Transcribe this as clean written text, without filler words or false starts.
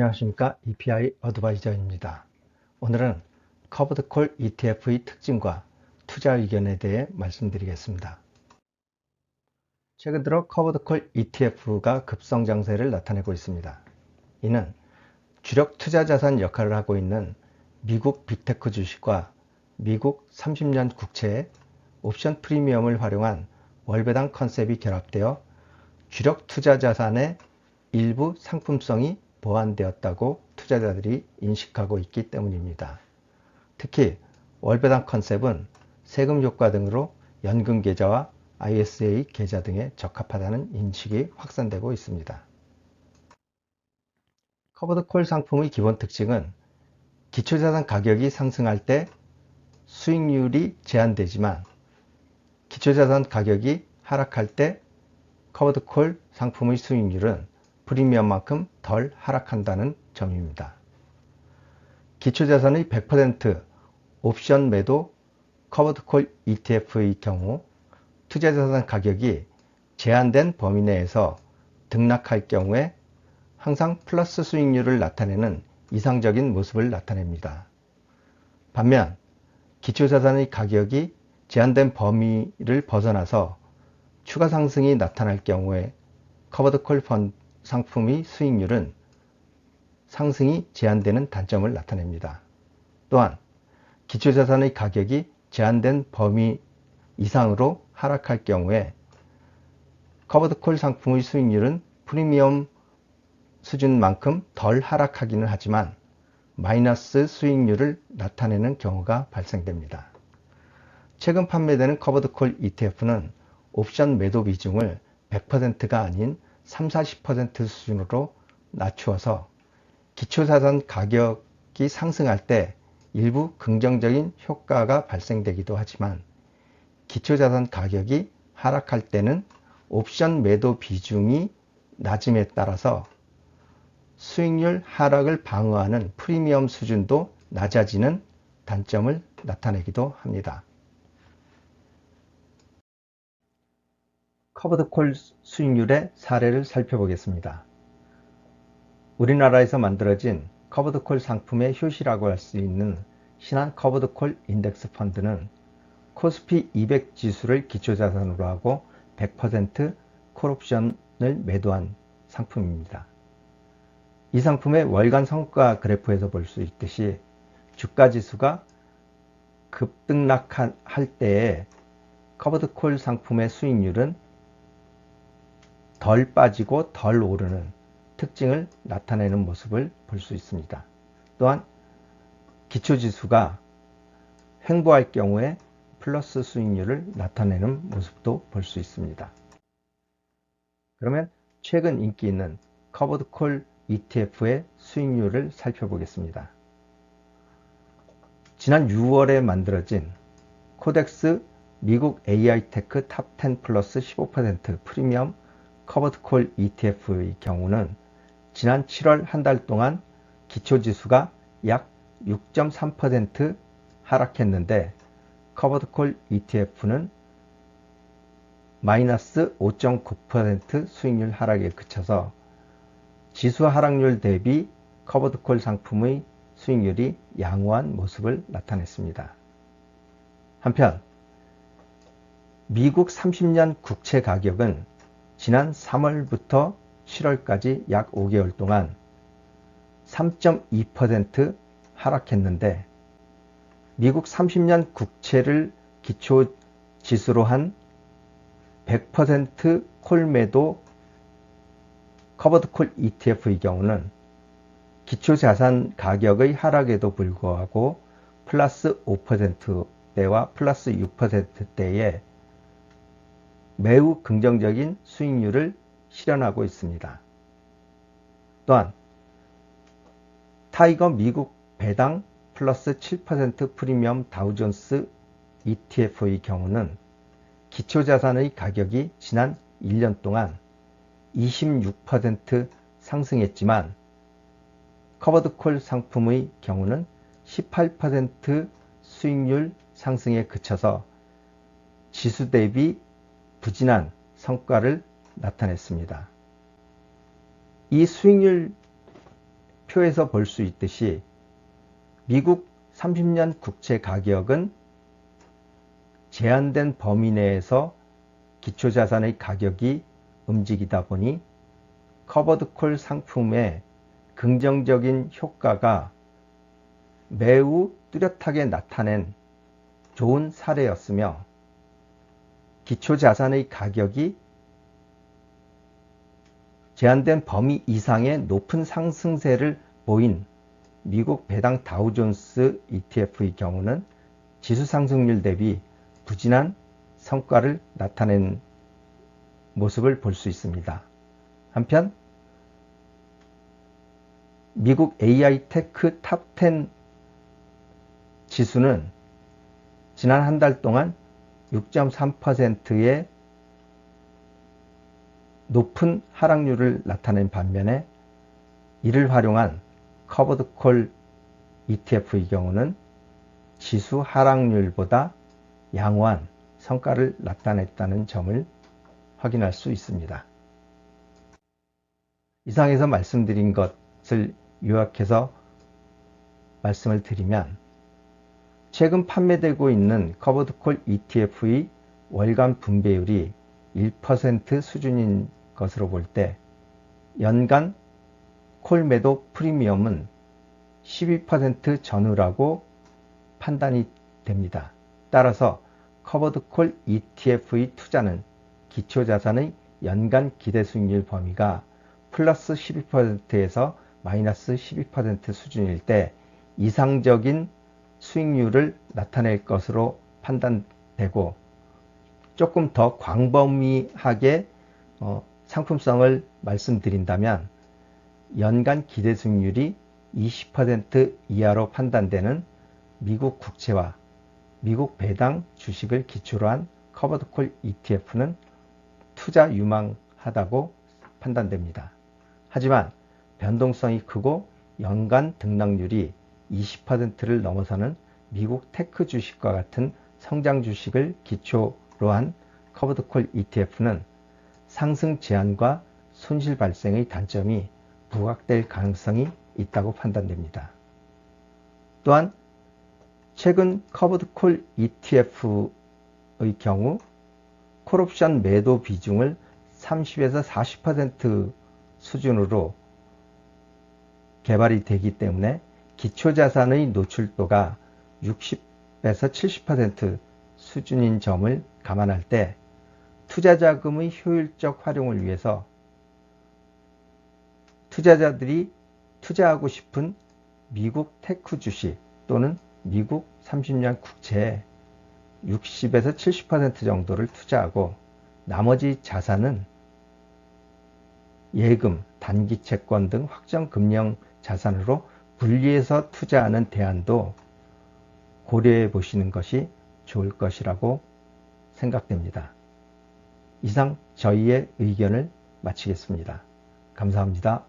안녕하십니까. EPI 어드바이저입니다. 오늘은 커버드 콜 ETF의 특징과 투자 의견에 대해 말씀드리겠습니다. 최근 들어 커버드 콜 ETF가 급성장세를 나타내고 있습니다. 이는 주력 투자 자산 역할을 하고 있는 미국 빅테크 주식과 미국 30년 국채의 옵션 프리미엄을 활용한 월배당 컨셉이 결합되어 주력 투자 자산의 일부 상품성이 보완되었다고 투자자들이 인식하고 있기 때문입니다. 특히 월배당 컨셉은 세금 효과 등으로 연금 계좌와 ISA 계좌 등에 적합하다는 인식이 확산되고 있습니다. 커버드 콜 상품의 기본 특징은 기초자산 가격이 상승할 때 수익률이 제한되지만 기초자산 가격이 하락할 때 커버드 콜 상품의 수익률은 프리미엄만큼 덜 하락한다는 점입니다. 기초자산의 100% 옵션 매도 커버드 콜 ETF의 경우 투자자산 가격이 제한된 범위 내에서 등락할 경우에 항상 플러스 수익률을 나타내는 이상적인 모습을 나타냅니다. 반면 기초자산의 가격이 제한된 범위를 벗어나서 추가 상승이 나타날 경우에 커버드 콜 상품의 수익률은 상승이 제한되는 단점을 나타냅니다. 또한 기초자산의 가격이 제한된 범위 이상으로 하락할 경우에 커버드 콜 상품의 수익률은 프리미엄 수준만큼 덜 하락하기는 하지만 마이너스 수익률을 나타내는 경우가 발생됩니다. 최근 판매되는 커버드 콜 ETF는 옵션 매도 비중을 100%가 아닌 30-40% 수준으로 낮추어서 기초자산 가격이 상승할 때 일부 긍정적인 효과가 발생되기도 하지만 기초자산 가격이 하락할 때는 옵션 매도 비중이 낮음에 따라서 수익률 하락을 방어하는 프리미엄 수준도 낮아지는 단점을 나타내기도 합니다. 커버드 콜 수익률의 사례를 살펴보겠습니다. 우리나라에서 만들어진 커버드 콜 상품의 효시라고 할 수 있는 신한 커버드 콜 인덱스 펀드는 코스피 200 지수를 기초자산으로 하고 100% 콜옵션을 매도한 상품입니다. 이 상품의 월간 성과 그래프에서 볼 수 있듯이 주가지수가 급등락할 때에 커버드 콜 상품의 수익률은 덜 빠지고 덜 오르는 특징을 나타내는 모습을 볼 수 있습니다. 또한 기초지수가 횡보할 경우에 플러스 수익률을 나타내는 모습도 볼 수 있습니다. 그러면 최근 인기 있는 커버드 콜 ETF의 수익률을 살펴보겠습니다. 지난 6월에 만들어진 코덱스 미국 AI 테크 탑 10 플러스 15% 프리미엄 커버드 콜 ETF의 경우는 지난 7월 한 달 동안 기초지수가 약 6.3% 하락했는데 커버드 콜 ETF는 마이너스 5.9% 수익률 하락에 그쳐서 지수 하락률 대비 커버드 콜 상품의 수익률이 양호한 모습을 나타냈습니다. 한편 미국 30년 국채 가격은 지난 3월부터 7월까지 약 5개월 동안 3.2% 하락했는데 미국 30년 국채를 기초 지수로 한 100% 콜매도 커버드 콜 ETF의 경우는 기초 자산 가격의 하락에도 불구하고 플러스 5%대와 플러스 6%대의 매우 긍정적인 수익률을 실현하고 있습니다. 또한 타이거 미국 배당 플러스 7% 프리미엄 다우존스 ETF의 경우는 기초자산의 가격이 지난 1년 동안 26% 상승했지만 커버드 콜 상품의 경우는 18% 수익률 상승에 그쳐서 지수 대비 부진한 성과를 나타냈습니다. 이 수익률 표에서 볼 수 있듯이 미국 30년 국채 가격은 제한된 범위 내에서 기초자산의 가격이 움직이다 보니 커버드콜 상품의 긍정적인 효과가 매우 뚜렷하게 나타낸 좋은 사례였으며, 기초자산의 가격이 제한된 범위 이상의 높은 상승세를 보인 미국 배당 다우존스 ETF의 경우는 지수 상승률 대비 부진한 성과를 나타낸 모습을 볼 수 있습니다. 한편 미국 AI 테크 탑10 지수는 지난 한 달 동안 6.3%의 높은 하락률을 나타낸 반면에 이를 활용한 커버드콜 ETF의 경우는 지수 하락률보다 양호한 성과를 나타냈다는 점을 확인할 수 있습니다. 이상에서 말씀드린 것을 요약해서 말씀을 드리면, 최근 판매되고 있는 커버드콜 ETF의 월간 분배율이 1% 수준인 것으로 볼 때 연간 콜 매도 프리미엄은 12% 전후라고 판단이 됩니다. 따라서 커버드콜 ETF의 투자는 기초자산의 연간 기대 수익률 범위가 플러스 12%에서 마이너스 12% 수준일 때 이상적인 수익률을 나타낼 것으로 판단되고, 조금 더 광범위하게 상품성을 말씀드린다면 연간 기대 수익률이 20% 이하로 판단되는 미국 국채와 미국 배당 주식을 기초로 한 커버드콜 ETF는 투자 유망하다고 판단됩니다. 하지만 변동성이 크고 연간 등락률이 20%를 넘어서는 미국 테크 주식과 같은 성장 주식을 기초로 한 커버드콜 ETF는 상승 제한과 손실 발생의 단점이 부각될 가능성이 있다고 판단됩니다. 또한 최근 커버드콜 ETF의 경우 콜옵션 매도 비중을 30에서 40% 수준으로 개발이 되기 때문에 기초자산의 노출도가 60에서 70% 수준인 점을 감안할 때 투자자금의 효율적 활용을 위해서 투자자들이 투자하고 싶은 미국 테크 주식 또는 미국 30년 국채에 60에서 70% 정도를 투자하고 나머지 자산은 예금, 단기 채권 등 확정 금융 자산으로 분리해서 투자하는 대안도 고려해 보시는 것이 좋을 것이라고 생각됩니다. 이상 저희의 의견을 마치겠습니다. 감사합니다.